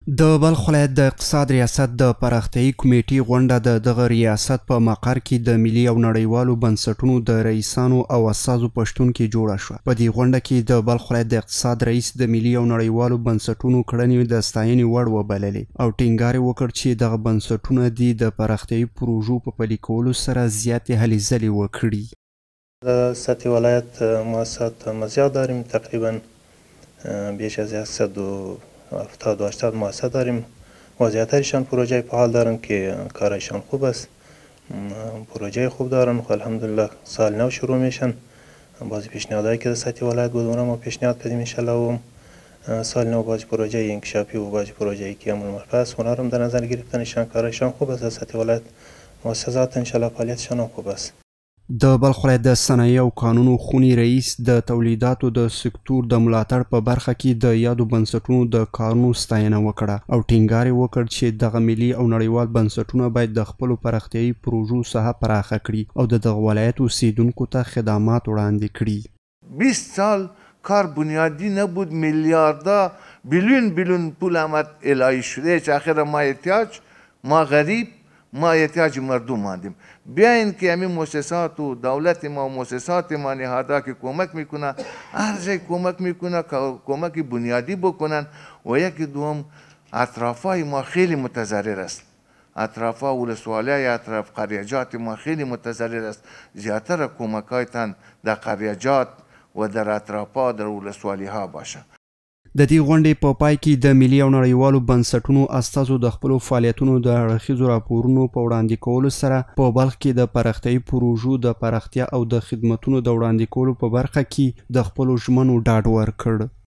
د بلخ ولایت د اقتصاد ریاست د پراختیایي کمیټې غونډه د دغه ریاست په مقر کې د ملي او نړیوالو بنسټونو د رئیسانو او اساسو په شتون کې جوړه شوه. په دې غونډه کې د بلخ ولایت د اقتصاد رئیس د ملي او نړیوالو بنسټونو کړنې د ستاینې وړ وبللې او ټینګار یې وکړ چې دغه بنسټونه دې د پراختیایي پروژو په پلي کولو سره زیاتې هلې ځلې وکړي. در سطح ولایت مؤسسات مزیاد داریم، تقریبا بیش از 170 مؤسسه داریم. وضعیتشان پروژه فعال دارن که کارشان خوب است، پروژه خوب دارن و الحمدلله سال نو شروع میشن. بعضی پیشنهادهایی که در سطح ولایت بود اونها ما پیشنهاد کردیم انشالله و سال نو بعضی پروژه انکشافی و بعضی پروژه‌ای که عمل مرفع است اونها رو در نظر گرفتنشان کارشان خوب است. در سطح ولایت مؤسسات انشالله فعالیتشان هم خوب است. د بلخ ولایت د صنایع او کانونو خونی رئیس د تولیداتو د سکتور د ملاتړ په برخه کې د یادو بنسټونو د کارونو ستاینه وکړه او ټینګار یې وکړ چې دغه ملي او نړیوال بنسټونه باید د خپلو پراختیایي پروژو ساحه پراخه کړي او د دغه ولایت اوسیدونکو ته خدمات وړاندې کړي. 20 سال کار بنیادی نبود، میلیاردها بیلیون پول آمد الهی شده که آخر ما غریب ما احتیاج مردم ماندیم. بیاین که همین مؤسسات و دولت ما و مؤسسات ما نهادها که کمک میکنه هر جای کمک میکنه کمک بنیادی بکنن و یکی دوم اطرافای ما خیلی متضرر است. اطرافا ولسوالی اطراف قریجات ما خیلی متضرر است. زیاتر کمکایتان در قریجات و در اطرافا در ولسوالی ها باشه. د دې غونډې په پای کې د ملي او نړیوالو بنسټونو استازو د خپلو فعالیتونو د اړخیزو راپورونو په وړاندې کولو سره په بلخ کې د پراختیایي پروژو د پراختیا او د خدمتونو د وړاندې کولو په برخه کې د خپلو ژمنو ډاډ ورکړ.